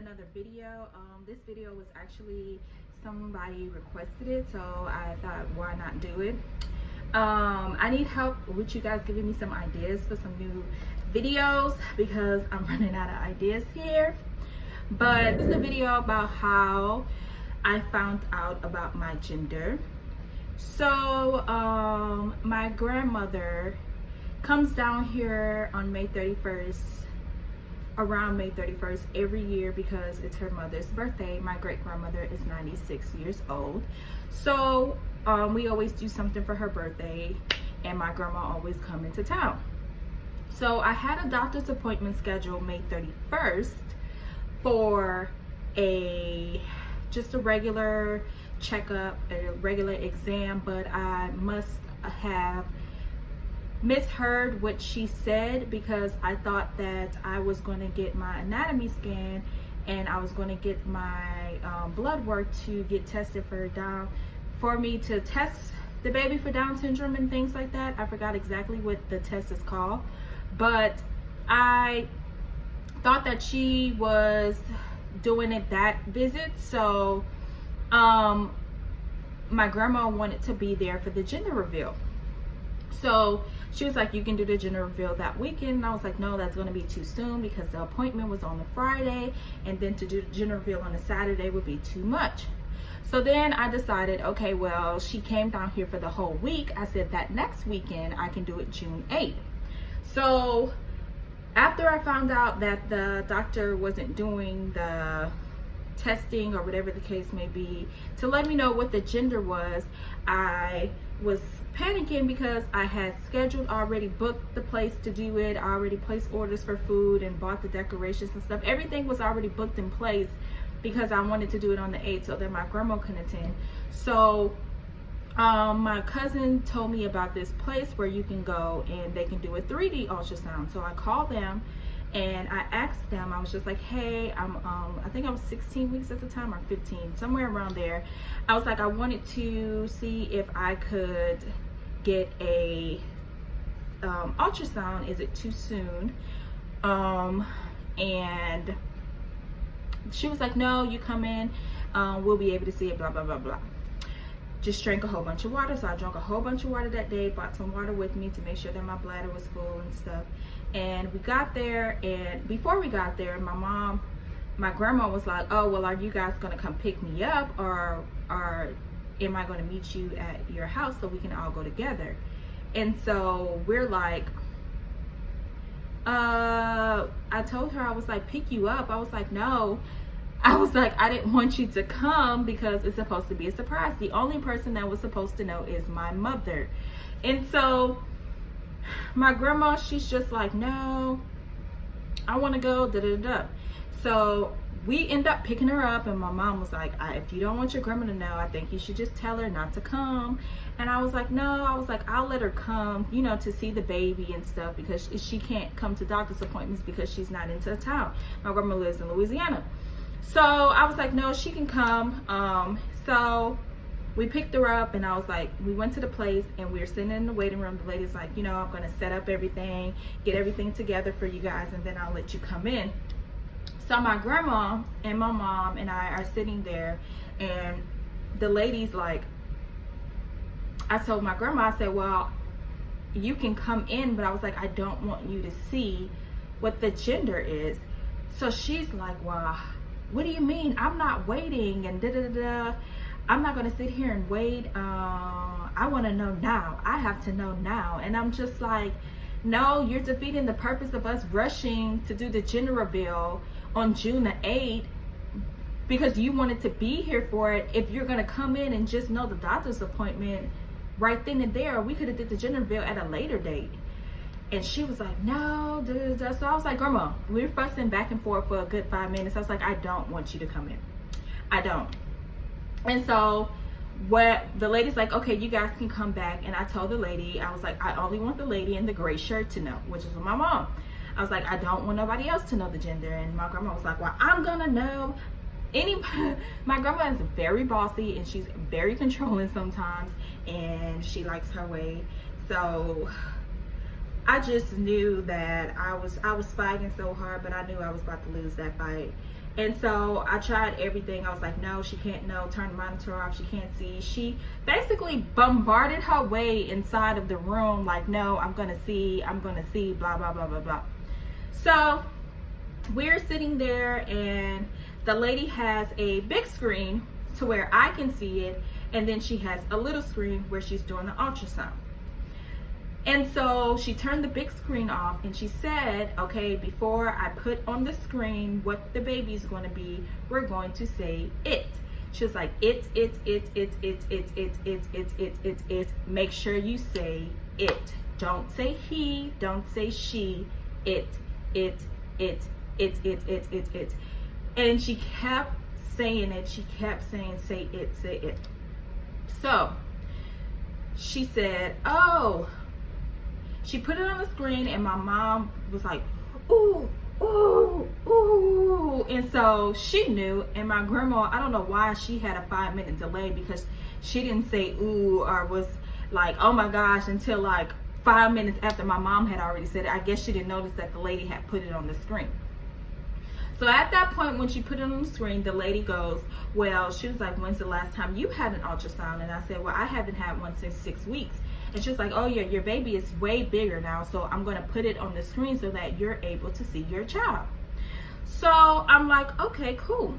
another video. This video was actually somebody requested it, so I thought why not do it. I need help with you guys giving me some ideas for some new videos because I'm running out of ideas here. But this is a video about how I found out about my gender. So my grandmother comes down here on May 31st, around May 31st every year because it's her mother's birthday. My great grandmother is 96 years old. So we always do something for her birthday, and my grandma always come into town. So I had a doctor's appointment scheduled May 31st for just a regular checkup, a regular exam, but I must have misheard what she said because I thought that I was going to get my anatomy scan and I was going to get my blood work to get tested for me to test the baby for Down syndrome and things like that. I forgot exactly what the test is called, but I thought that she was doing it that visit. So my grandma wanted to be there for the gender reveal. So she was like, you can do the gender reveal that weekend. And I was like, no, that's going to be too soon because the appointment was on the Friday, and then to do the gender reveal on a Saturday would be too much. So then I decided, okay, well, she came down here for the whole week. I said that next weekend I can do it June 8th. So after I found out that the doctor wasn't doing the testing or whatever the case may be to let me know what the gender was, I was panicking because I had already booked the place to do it. I already placed orders for food and bought the decorations and stuff. Everything was already booked in place because I wanted to do it on the 8th so that my grandma can attend. So my cousin told me about this place where you can go and they can do a 3D ultrasound. So I called them and I asked them, I was just like, hey, I think I was 16 weeks at the time or 15, somewhere around there. I was like, I wanted to see if I could get a ultrasound. Is it too soon? And she was like, no, you come in, we'll be able to see it, blah, blah, blah, blah. Just drank a whole bunch of water. So I drank a whole bunch of water that day, brought some water with me to make sure that my bladder was full and stuff. And we got there, and before we got there, my grandma was like, oh, well, are you guys gonna come pick me up, or am I gonna meet you at your house so we can all go together? And so we're like, I told her, I was like, pick you up? I was like, no. I was like, I didn't want you to come because it's supposed to be a surprise. The only person that was supposed to know is my mother. And so my grandma, she's just like, no, I want to go, da da da. So we end up picking her up, and my mom was like, if you don't want your grandma to know, I think you should just tell her not to come. And I was like, no, I was like, I'll let her come, you know, to see the baby and stuff because she can't come to doctor's appointments because she's not into town. My grandma lives in Louisiana. So I was like, no, she can come. So we picked her up, and I was like, we went to the place, and we were sitting in the waiting room. The lady's like, you know, I'm going to set up everything, get everything together for you guys, and then I'll let you come in. So my grandma and my mom and I are sitting there, and the lady's like, I told my grandma, I said, well, you can come in, but I was like, I don't want you to see what the gender is. So she's like, well, what do you mean? I'm not waiting and da da da. I'm not gonna sit here and wait. I want to know now. I have to know now. And I'm just like, no, you're defeating the purpose of us rushing to do the gender reveal on June the 8th because you wanted to be here for it. If you're gonna come in and just know the doctor's appointment right then and there, we could have did the gender reveal at a later date. And she was like, no, da, da, da. So I was like, grandma, we were fussing back and forth for a good 5 minutes. I was like, I don't want you to come in. I don't. And so the lady's like, okay, you guys can come back. And I told the lady, I was like, I only want the lady in the gray shirt to know, which is my mom. I was like, I don't want nobody else to know the gender. And my grandma was like, well, I'm gonna know. My grandma is very bossy, and she's very controlling sometimes, and she likes her way. So I just knew that I was fighting so hard, but I knew I was about to lose that fight. And so I tried everything. I was like, no, she can't know. Turn the monitor off. She can't see. She basically bombarded her way inside of the room. Like, no, I'm going to see, blah, blah, blah, blah, blah. So we're sitting there, and the lady has a big screen to where I can see it. And then she has a little screen where she's doing the ultrasound. And so she turned the big screen off, and she said, okay, before I put on the screen what the baby's going to be, we're going to say it. She was like, it. Make sure you say it. Don't say he, don't say she, it. And she kept saying it. She kept saying, say it. So she said, oh, she put it on the screen, and my mom was like, ooh, ooh, ooh. And so she knew, and my grandma, I don't know why she had a 5-minute delay, because she didn't say ooh or was like, oh my gosh, until like 5 minutes after my mom had already said it. I guess she didn't notice that the lady had put it on the screen. So at that point, when she put it on the screen, the lady goes, well, she was like, when's the last time you had an ultrasound? And I said, well, I haven't had one since 6 weeks. And she was like, oh yeah, your baby is way bigger now, so I'm going to put it on the screen so that you're able to see your child. So I'm like, okay, cool.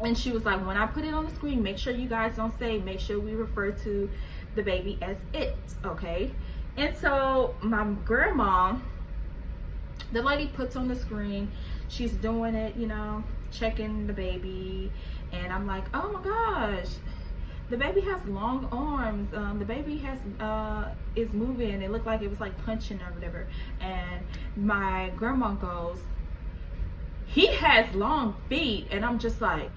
And she was like, when I put it on the screen, make sure you guys don't say, make sure we refer to the baby as it, okay? And so my grandma, the lady puts on the screen, she's doing it, you know, checking the baby, and I'm like, oh my gosh, the baby has long arms. The baby has is moving. It looked like it was like punching or whatever. And my grandma goes, he has long feet. And I'm just like,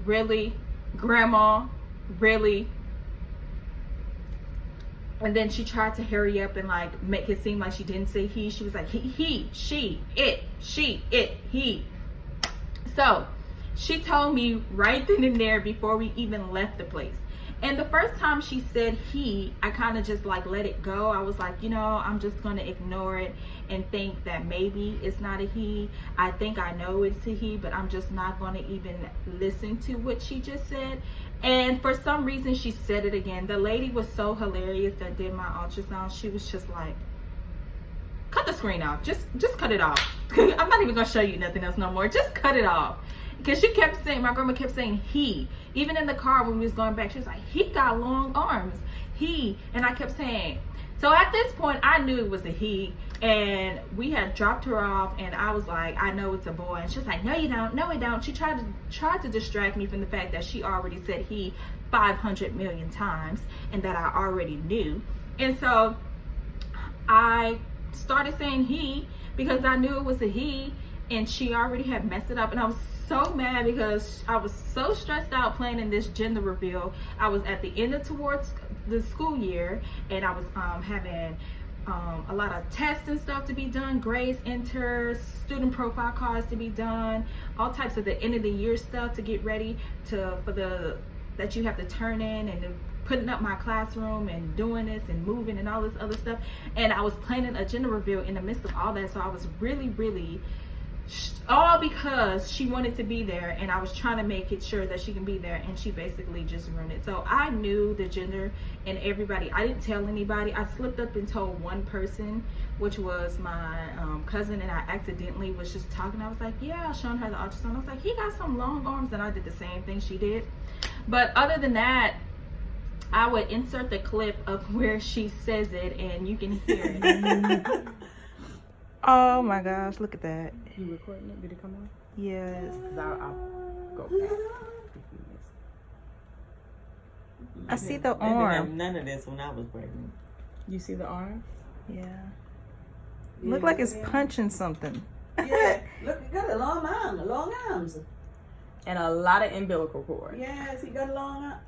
really, grandma, really? And then she tried to hurry up and like make it seem like she didn't say he. She was like, he, she, it, he. So she told me right then and there before we even left the place. And the first time she said he, I kind of just like let it go. I was like, you know, I'm just going to ignore it and think that maybe it's not a he. I think I know it's a he, but I'm just not going to even listen to what she just said. And for some reason, she said it again. The lady was so hilarious that did my ultrasound. She was just like, cut the screen off. Just cut it off. I'm not even going to show you nothing else no more. Just cut it off. Because she kept saying, my grandma kept saying he. Even in the car when we was going back, she was like, he got long arms. He. And I kept saying. So at this point, I knew it was a he. And we had dropped her off. And I was like, I know it's a boy. And she was like, no, you don't. No, we don't. She tried to distract me from the fact that she already said he 500 million times. And that I already knew. And so I started saying he. Because I knew it was a he. And she already had messed it up. And I was so mad because I was so stressed out planning this gender reveal. I was at the end of towards the school year, and I was having a lot of tests and stuff to be done, grades entered, student profile cards to be done, all types of the end of the year stuff to get ready that you have to turn in, and putting up my classroom and doing this and moving and all this other stuff. And I was planning a gender reveal in the midst of all that, so I was really all because she wanted to be there, and I was trying to make it sure that she can be there, and she basically just ruined it. So I knew the gender and everybody. I didn't tell anybody. I slipped up and told one person, which was my cousin, and I accidentally was just talking. I was like, yeah, showing her the ultrasound. I was like, he got some long arms, and I did the same thing she did. But other than that, I would insert the clip of where she says it, and you can hear it. Oh my gosh, look at that. You recording it? Did it come on? Yes. I'll go back. I see the arm. None of this when I was pregnant. You see the arm? Yeah. Look like it's punching something. Yeah, look, he got a long arms. And a lot of umbilical cord. Yes, he got long arms.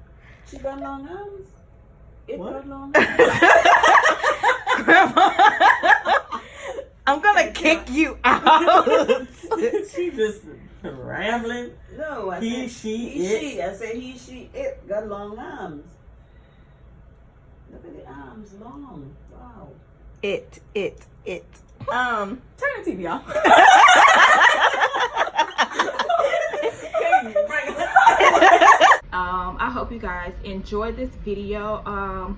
She got long arms. It What? got long arms. Grandma, I'm gonna kick you out. She just rambling. No, I He, said she, he, it. she. I said he, she, it got long arms. Look at the arms, long. Wow. It. Turn the TV off. I hope you guys enjoyed this video.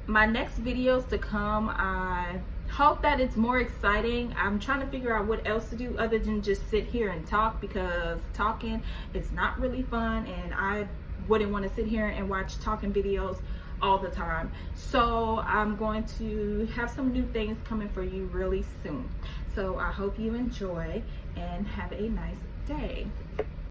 My next videos to come, I hope that it's more exciting. I'm trying to figure out what else to do other than just sit here and talk, because talking is not really fun, and I wouldn't want to sit here and watch talking videos all the time. So I'm going to have some new things coming for you really soon. So I hope you enjoy and have a nice day.